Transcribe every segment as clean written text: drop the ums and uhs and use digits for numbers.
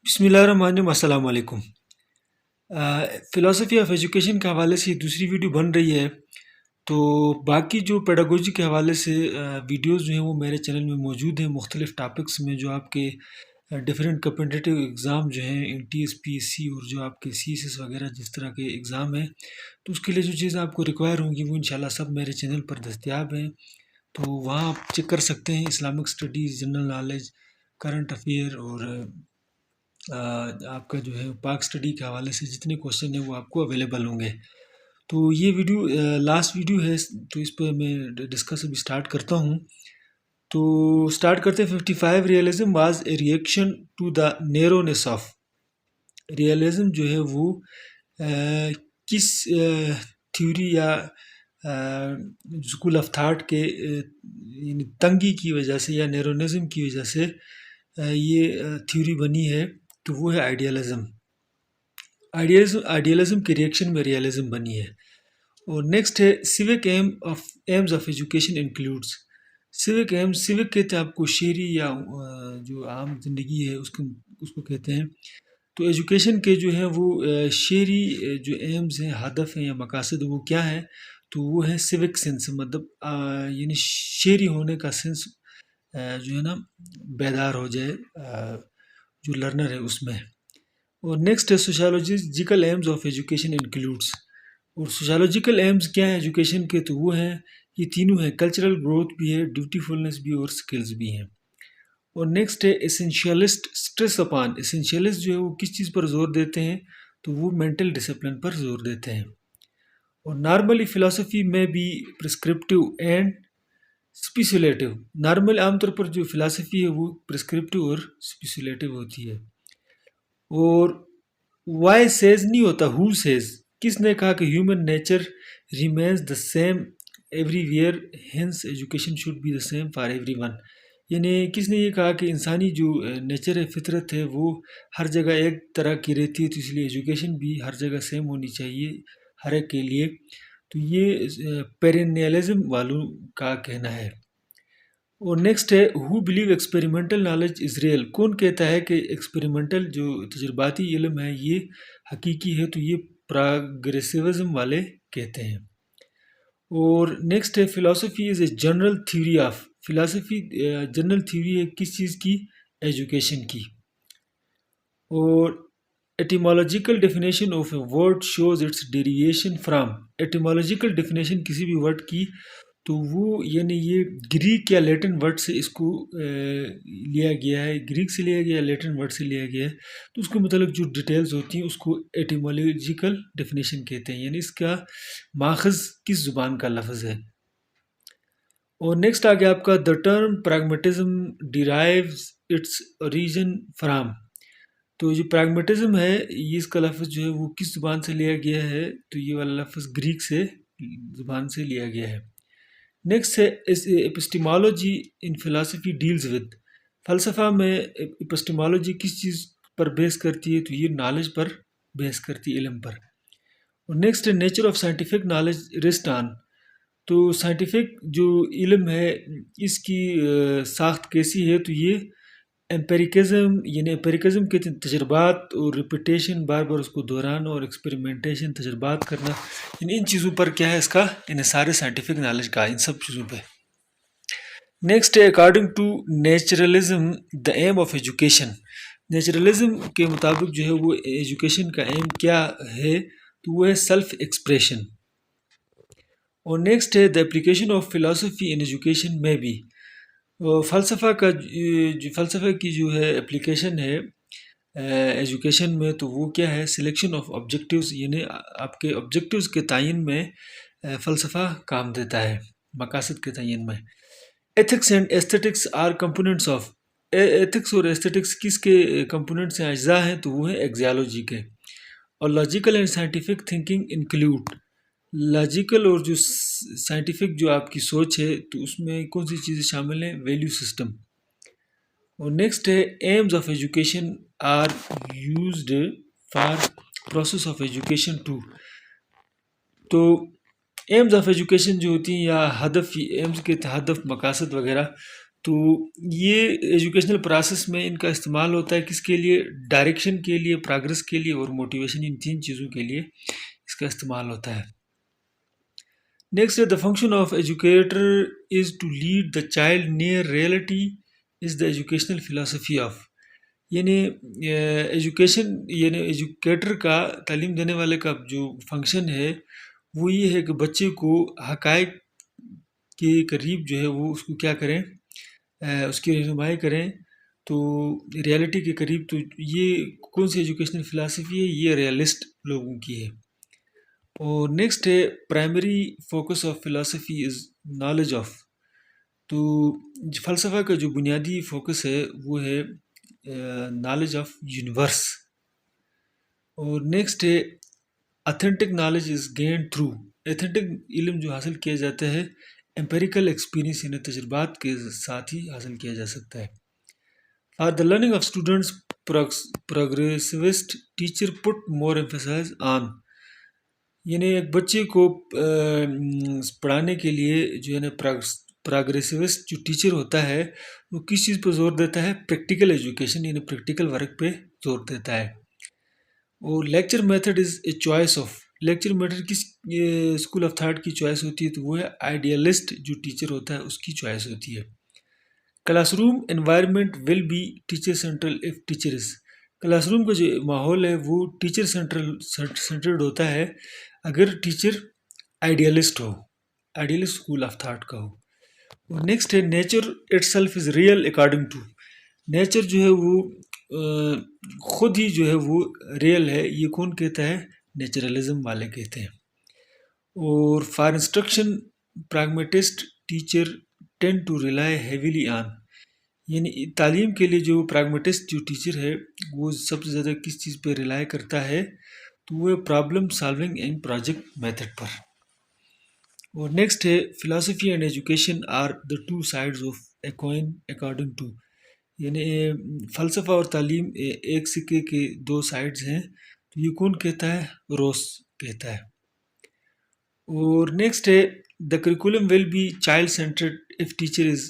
بسم اللہ الرحمن الرحیم، السلام علیکم۔ فلاسفی آف ایجوکیشن کے حوالے سے یہ دوسری ویڈیو بن رہی ہے، تو باقی جو پیڈاگوجی کے حوالے سے ویڈیوز جو ہیں وہ میرے چینل میں موجود ہیں مختلف ٹاپکس میں، جو آپ کے ڈیفرنٹ کمپٹیٹیو ایگزام جو ہیں T S P S C اور جو آپ کے سی ایس ایس وغیرہ جس طرح کے ایگزام ہیں، تو اس کے لیے جو چیزیں آپ کو ریکوائر ہوں گی وہ انشاءاللہ سب میرے چینل پر دستیاب ہیں، تو وہاں آپ چیک کر سکتے ہیں۔ Islamic studies, general knowledge, current affair اور آپ کا جو ہے پاک اسٹڈی کے حوالے سے جتنے کوشچن ہیں وہ آپ کو اویلیبل ہوں گے۔ تو یہ ویڈیو لاسٹ ویڈیو ہے، تو اس پہ میں ڈسکس ابھی اسٹارٹ کرتا ہوں۔ تو اسٹارٹ کرتے ہیں۔ 55 realism was a reaction to the نیرونیس آف۔ ریئلزم جو ہے وہ کس تھیوری یا اسکول آف تھاٹ کے یعنی تنگی کی وجہ سے یا نیرونزم کی وجہ سے یہ تھیوری بنی ہے، تو وہ ہے آئیڈیالزم۔ آئیڈیالزم کے ریئیکشن میں ریئلزم بنی ہے۔ اور نیکسٹ ہے civic aims of education includes. Civic کہتے ہیں آپ کو شہری یا جو عام زندگی ہے اس کو کہتے ہیں۔ تو ایجوکیشن کے جو ہیں وہ شہری جو ایمز ہیں، ہدف ہیں یا مقاصد، وہ کیا ہے؟ تو وہ ہے سیوک سینس، مطلب یعنی شہری ہونے کا سینس جو ہے نا بیدار ہو جائے جو لرنر ہے اس میں۔ اور نیکسٹ ہے سوشالوجیکل ایمز آف ایجوکیشن انکلوڈس۔ اور سوشالوجیکل ایمز کیا ہیں ایجوکیشن کے؟ تو وہ ہیں یہ تینوں ہیں، کلچرل گروتھ بھی ہے، ڈیوٹیفلنس بھی اور سکلز بھی ہیں۔ اور نیکسٹ ہے اسینشیلسٹ اسٹریس اپان۔ اسینشیلسٹ جو ہے وہ کس چیز پر زور دیتے ہیں؟ تو وہ مینٹل ڈسپلن پر زور دیتے ہیں۔ اور نارملی فلاسفی میں بھی پرسکرپٹیو اینڈ اسپیسولیٹو۔ نارمل عام طور پر جو فلاسفی ہے وہ پرسکرپٹیو اور اسپیسولیٹو ہوتی ہے۔ اور وائی سیز نہیں ہوتا، ہو سیز، کس نے کہا کہ human nature remains the same everywhere, hence education should be the same for everyone. یعنی کس نے یہ کہا کہ انسانی جو نیچر ہے، فطرت ہے، وہ ہر جگہ ایک طرح کی رہتی ہے، تو اس لیے ایجوکیشن بھی ہر جگہ سیم ہونی چاہیے ہر ایک کے لیے۔ تو یہ پیرینیلزم والوں کا کہنا ہے۔ اور نیکسٹ ہے who believe experimental knowledge is real. کون کہتا ہے کہ ایکسپیریمنٹل جو تجرباتی علم ہے یہ حقیقی ہے؟ تو یہ پراگریسیوزم والے کہتے ہیں۔ اور نیکسٹ ہے philosophy is a general theory of. Philosophy general theory ہے کس چیز کی؟ ایجوکیشن کی۔ اور etymological definition of a word shows its derivation from. Etymological definition کسی بھی ورڈ کی تو وہ یعنی یہ گریک یا لیٹن ورڈ سے اس کو لیا گیا ہے، گریک سے لیا گیا ہے، لیٹن ورڈ سے لیا گیا ہے، تو اس کے متعلق جو ڈیٹیلز ہوتی ہیں اس کو ایٹیمالوجیکل ڈیفینیشن کہتے ہیں، یعنی اس کا ماخذ کس زبان کا لفظ ہے۔ اور نیکسٹ آ گیا آپ کا the term pragmatism derives its origin from. تو جو پریگمیٹزم ہے یہ اس کا لفظ جو ہے وہ کس زبان سے لیا گیا ہے؟ تو یہ والا لفظ گریک سے زبان سے لیا گیا ہے۔ نیکسٹ ہے ایپسٹیمالوجی ان فلاسفی ڈیلز ود۔ فلسفہ میں ایپسٹیمالوجی کس چیز پر بیس کرتی ہے؟ تو یہ نالج پر بیس کرتی ہے، علم پر۔ اور نیکسٹ ہے nature of scientific knowledge rest on. تو سائنٹیفک جو علم ہے اس کی ساخت کیسی ہے؟ تو یہ ایمپیریکزم، یعنی ایمپیریکزم کے تجربات اور ریپیٹیشن، بار بار اس کو دہرانا اور ایکسپیریمنٹیشن، تجربات کرنا، ان چیزوں پر کیا ہے اس کا انحصار سائنٹیفک نالج کا، ان سب چیزوں پہ۔ نیکسٹ ہے according to naturalism the aim of education. Naturalism کے مطابق جو ہے وہ ایجوکیشن کا ایم کیا ہے؟ تو وہ ہے سیلف ایکسپریشن۔ اور نیکسٹ ہے the application of philosophy in education میں بھی۔ فلسفہ کا جو فلسفہ کی جو ہے اپلیکیشن ہے ایجوکیشن میں، تو وہ کیا ہے؟ سلیکشن آف آبجیکٹیوز، یعنی آپ کے آبجیکٹیوز کے تعین میں فلسفہ کام دیتا ہے، مقاصد کے تعین میں۔ Ethics and aesthetics are components of. Ethics اور ایستھیٹکس کس کے کمپوننٹس ہیں، اجزاء ہیں؟ تو وہ ہیں ایکزیالوجی کے۔ اور logical and scientific thinking include. Logical اور جو سائنٹیفک جو آپ کی سوچ ہے تو اس میں کون سی چیزیں شامل ہیں؟ Value system. اور نیکسٹ ہے aims of education are used for process of education to. تو ایمز آف ایجوکیشن جو ہوتی ہیں یا ہدف، ایمز کے ہدف، مقاصد وغیرہ، تو یہ ایجوکیشنل پروسیس میں ان کا استعمال ہوتا ہے کس کے لیے؟ ڈائریکشن کے لیے، پروگرس کے لیے اور موٹیویشن، ان تین چیزوں کے لیے اس کا استعمال ہوتا ہے۔ نیکسٹ ہے the function of educator is to lead the child near reality is the educational philosophy of, یعنی ایجوکیشن، یعنی ایجوکیٹر کا، تعلیم دینے والے کا جو فنکشن ہے وہ یہ ہے کہ بچے کو حقائق کے قریب جو ہے وہ اس کو کیا کریں، اس کی رہنمائی کریں، تو ریالٹی کے قریب۔ تو یہ کون سی ایجوکیشنل فلاسفی ہے؟ یہ ریالسٹ لوگوں کی ہے۔ اور نیکسٹ ہے primary focus of philosophy is knowledge of, تو فلسفہ کا جو بنیادی فوکس ہے وہ ہے نالج آف یونیورس۔ اور نیکسٹ ہے authentic knowledge is gained through, authentic علم جو حاصل کیا جاتا ہے امپیریکل ایکسپیرینس، یعنی تجربات کے ساتھ ہی حاصل کیا جا سکتا ہے۔ For the learning of students progressivist teacher put more emphasise on, یعنی ایک بچے کو پڑھانے کے لیے جو ہے نا پروگریسوسٹ جو ٹیچر ہوتا ہے وہ کس چیز پہ زور دیتا ہے؟ پریکٹیکل ایجوکیشن، یعنی پریکٹیکل ورک پہ زور دیتا ہے۔ اور lecture method is a choice of, lecture method کس اسکول آف تھاٹ کی چوائس ہوتی ہے؟ تو وہ ہے آئیڈیالسٹ جو ٹیچر ہوتا ہے اس کی چوائس ہوتی ہے۔ Classroom environment will be teacher central if teacher is, classroom کا جو ماحول ہے وہ ٹیچر سینٹرڈ ہوتا ہے اگر ٹیچر آئیڈیالسٹ ہو، آئیڈیالسٹ اسکول آف تھاٹ کا ہو۔ اور نیکسٹ ہے nature itself is real according to, nature جو ہے وہ خود ہی جو ہے وہ ریئل ہے، یہ کون کہتا ہے؟ نیچرلزم والے کہتے ہیں۔ اور for instruction pragmatist teacher tend to rely heavily on, یعنی تعلیم کے لیے جو پراگمیٹسٹ جو ٹیچر ہے وہ سب سے زیادہ کس چیز پہ ریلائی کرتا ہے؟ تو وہ problem solving and project method پر۔ اور نیکسٹ ہے philosophy and education are the two sides of a coin according to, یعنی فلسفہ اور تعلیم ایک سکے کے دو سائڈز ہیں، تو یہ کون کہتا ہے؟ روس کہتا ہے۔ اور نیکسٹ ہے the curriculum will be child centred if teacher is,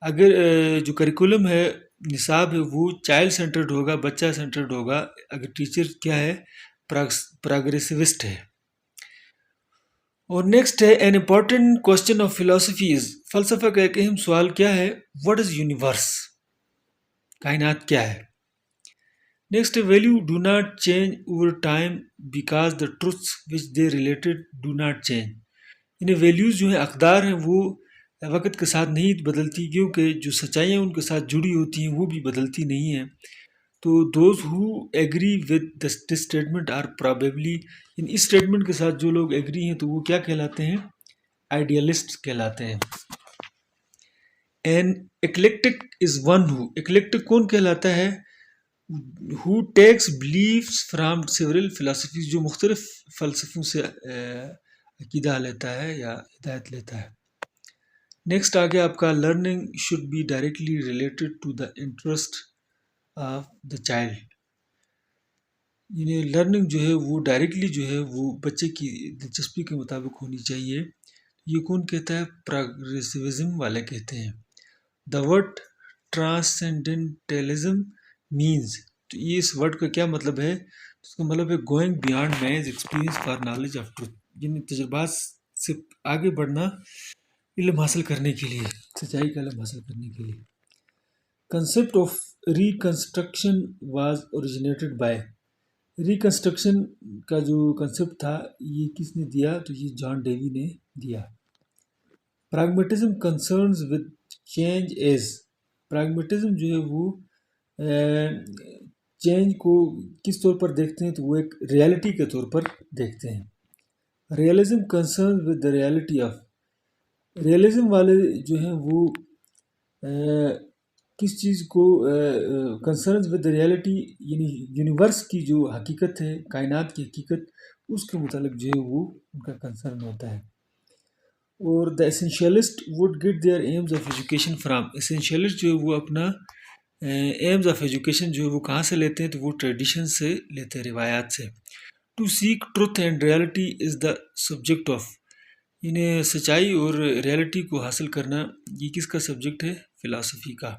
اگر جو کریکولم ہے، نصاب ہے، وہ چائلڈ سینٹرڈ ہوگا، بچہ سینٹرڈ ہوگا اگر ٹیچر کیا ہے؟ پروگریسوسٹ ہے۔ اور نیکسٹ ہے an important question of philosophy از، فلسفہ کا ایک اہم سوال کیا ہے؟ واٹ از یونیورس، کائنات کیا ہے؟ Next value do not change over time because the truths which they related do not change, یعنی ویلیوز جو ہیں، اقدار ہیں، وہ وقت کے ساتھ نہیں بدلتی، کیونکہ جو سچائیاں ان کے ساتھ جڑی ہوتی ہیں وہ بھی بدلتی نہیں ہیں۔ تو those who agree with this statement are probably, ان اس اسٹیٹمنٹ کے ساتھ جو لوگ ایگری ہیں تو وہ کیا کہلاتے ہیں؟ آئیڈیالسٹ کہلاتے ہیں۔ این ایکلیکٹک از ون ہو، ایکلیکٹک کون کہلاتا ہے؟ Who takes beliefs from several philosophies, جو مختلف فلسفوں سے عقیدہ لیتا ہے یا ہدایت لیتا ہے۔ نیکسٹ آگے آپ کا learning should be directly related to the interest of the child, یعنی لرننگ جو ہے وہ ڈائریکٹلی جو ہے وہ بچے کی دلچسپی کے مطابق ہونی چاہیے۔ یہ کون کہتا ہے؟ پروگریسوزم والے کہتے ہیں۔ دا ورڈ ٹرانسینڈنٹلزم مینز، تو یہ اس ورڈ کا کیا مطلب ہے؟ اس کا مطلب ہے going beyond man's experience for knowledge of truth, یعنی تجربات سے آگے بڑھنا علم حاصل کرنے کے لیے، سچائی کا علم حاصل کرنے کے لیے۔ Concept of reconstruction was originated by, reconstruction کا جو کنسیپٹ تھا یہ کس نے دیا؟ تو یہ جان ڈیوی نے دیا۔ پراگمیٹزم کنسرنز ود چینج ایز، پراگمیٹزم جو ہے وہ چینج کو کس طور پر دیکھتے ہیں؟ تو وہ ایک ریالٹی کے طور پر دیکھتے ہیں۔ Realism concerns with the reality of, realism والے جو ہیں وہ کس چیز کو کنسرنز ود دا ریالٹی، یعنی یونیورس کی جو حقیقت ہے، کائنات کی حقیقت، اس کے متعلق جو ہے وہ ان کا کنسرن ہوتا ہے۔ اور the essentialist would get their aims of education from, essentialist جو ہے وہ اپنا ایمز آف ایجوکیشن جو ہے وہ کہاں سے لیتے ہیں؟ تو وہ ٹریڈیشن سے لیتے ہیں، روایات سے۔ To seek truth and reality is the subject of, انہیں سچائی اور ریالٹی کو حاصل کرنا یہ کس کا سبجیکٹ ہے؟ فلاسفی کا۔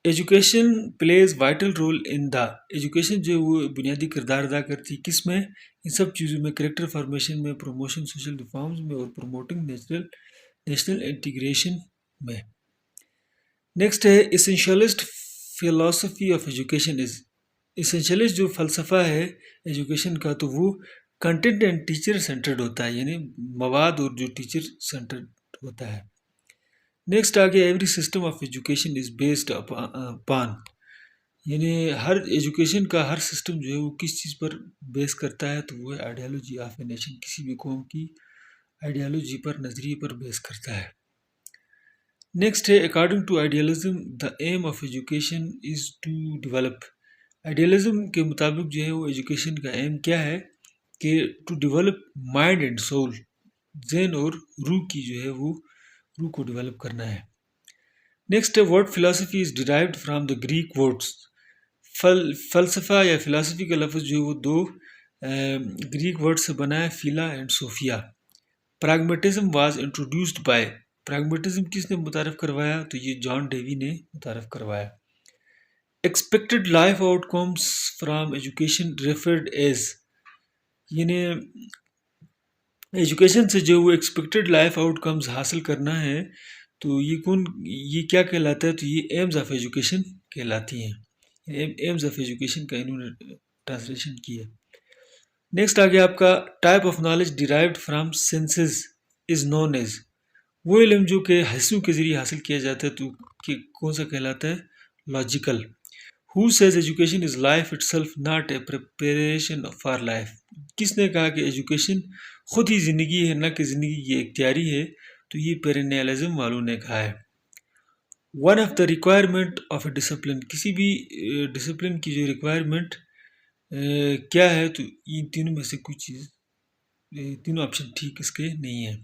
Education plays vital role in the, education جو ہے وہ بنیادی کردار ادا کرتی ہے کس میں؟ ان سب چیزوں میں، کریکٹر فارمیشن میں، پروموشن سوشل ریفارمز میں، اور پروموٹنگ نیشنل انٹیگریشن میں۔ نیکسٹ ہے اسینشلسٹ فلاسفی آف ایجوکیشن از، اسینشلسٹ جو فلسفہ ہے ایجوکیشن کا تو وہ کنٹینٹ اینڈ ٹیچر سینٹرڈ ہوتا ہے، یعنی مواد اور جو ٹیچر سینٹرڈ ہوتا ہے۔ نیکسٹ آگے every system of education is based upon, یعنی ہر ایجوکیشن کا ہر سسٹم جو ہے وہ کس چیز پر بیس کرتا ہے تو وہ ہے آئیڈیالوجی آف اے نیشن، کسی بھی قوم کی آئیڈیالوجی پر، نظریے پر بیس کرتا ہے۔ نیکسٹ ہے according to idealism the aim of education is to develop, idealism کے مطابق جو ہے وہ ایجوکیشن کا ایم کیا ہے کہ to develop mind and soul, ذہن اور روح کی جو ہے وہ روح کو ڈیولپ کرنا ہے۔ نیکسٹ ہے word philosophy is derived from the Greek words, فلسفہ یا فلاسفی کا لفظ جو ہے وہ دو گریک ورڈ سے بنا ہے، فیلا اینڈ صوفیہ۔ Pragmatism was introduced by, pragmatism کس نے متعارف کروایا تو یہ جان ڈیوی نے متعارف کروایا۔ Expected life out comes from education referred as, یعنی ایجوکیشن سے جو وہ ایکسپیکٹڈ لائف آؤٹ کمز حاصل کرنا ہے تو یہ کیا کہلاتا ہے تو یہ ایمز آف ایجوکیشن کہلاتی ہیں، ایمز آف ایجوکیشن کا انہوں نے ٹرانسلیشن کی ہے۔ نیکسٹ آگے آپ کا type of knowledge derived from senses is known as, وہ علم جو کہ حسوں کے ذریعے حاصل کیا جاتا ہے تو کون سا کہلاتا ہے؟ Logical. Who says education is life itself not a preparation for life, کس نے کہا کہ ایجوکیشن خود ہی زندگی ہے نہ کہ زندگی کی اختیاری ہے تو یہ پیرینیلزم والوں نے کہا ہے۔ One of the requirement of a discipline, کسی بھی ڈسپلن کی جو ریکوائرمنٹ کیا ہے تو ان تینوں میں سے کچھ چیز، تینوں آپشن ٹھیک اس کے نہیں ہیں۔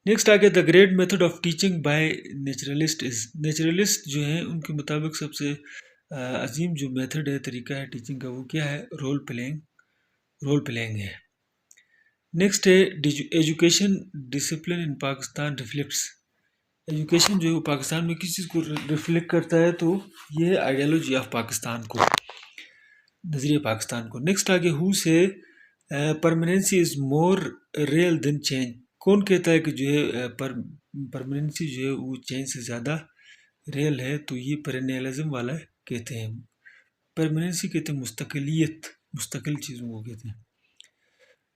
نیکسٹ آگے the great method of teaching by naturalist is, naturalist جو ہیں ان کے مطابق سب سے عظیم جو میتھڈ ہے، طریقہ ہے ٹیچنگ کا وہ کیا ہے؟ رول پلینگ ہے۔ نیکسٹ ہے education discipline in Pakistan reflects, education جو ہے وہ پاکستان میں کس چیز کو ریفلیکٹ کرتا ہے تو یہ ہے آئیڈیالوجی آف پاکستان کو، نظریہ پاکستان کو۔ نیکسٹ آگے ہو سے پرماننسی از مور ریئل دین چینج، کون کہتا ہے کہ جو ہے پرماننسی جو ہے وہ چینج سے زیادہ ریئل ہے تو یہ پیرینیلزم والا کہتے ہیں، پرماننسی کہتے ہیں مستقلیت، مستقل چیزوں کو کہتے ہیں۔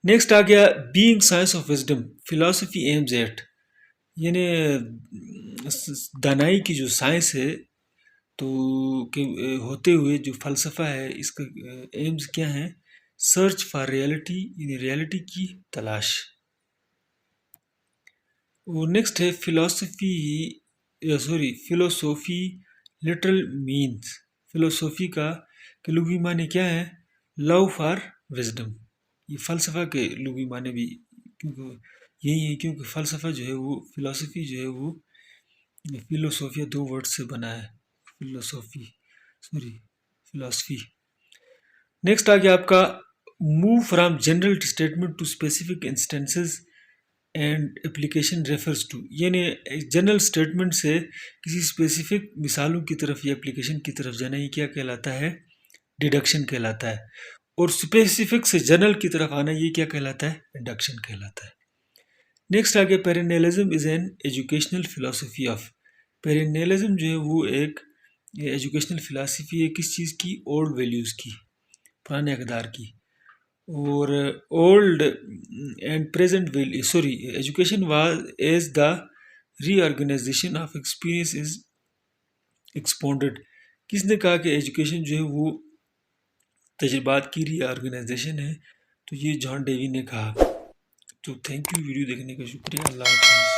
نیکسٹ آ گیا being science of wisdom, philosophy aims at, یعنی دانائی کی جو سائنس ہے تو ہوتے ہوئے جو فلسفہ ہے اس کا ایمز کیا ہیں؟ سرچ فار ریالٹی، یعنی ریالٹی کی تلاش۔ اور نیکسٹ ہے فلوسوفی لٹرل مینز، فلوسوفی کا کہ لغوی معنی کیا ہے؟ لو فار وزڈم، یہ فلسفہ کے لغوی معنی بھی کیونکہ یہی ہے، کیونکہ فلسفہ جو ہے وہ فلاسفی جو ہے وہ فلوسوفیا دو ورڈ سے بنا ہے، فلاسفی۔ نیکسٹ آگے آپ کا move from general statement to specific instances and application refers to, یعنی جنرل اسٹیٹمنٹ سے کسی اسپیسیفک مثالوں کی طرف یا اپلیکیشن کی طرف جانا، یہ کیا کہلاتا ہے؟ ڈیڈکشن کہلاتا ہے، اور اسپیسیفک سے جنرل کی طرف آنا یہ کیا کہلاتا ہے؟ انڈکشن کہلاتا ہے۔ نیکسٹ آگے perennialism is an educational philosophy of, perennialism جو ہے وہ ایک ایجوکیشنل فلاسفی ہے کس چیز کی؟ اولڈ ویلیوز کی، پرانے اقدار کی، اور old and present education was as the reorganisation of experience is expounded, کس نے کہا کہ ایجوکیشن جو ہے وہ تجربات کی ری آرگنائزیشن ہے تو یہ جان ڈیوی نے کہا۔ تو تھینک یو، ویڈیو دیکھنے کا شکریہ، اللہ حافظ۔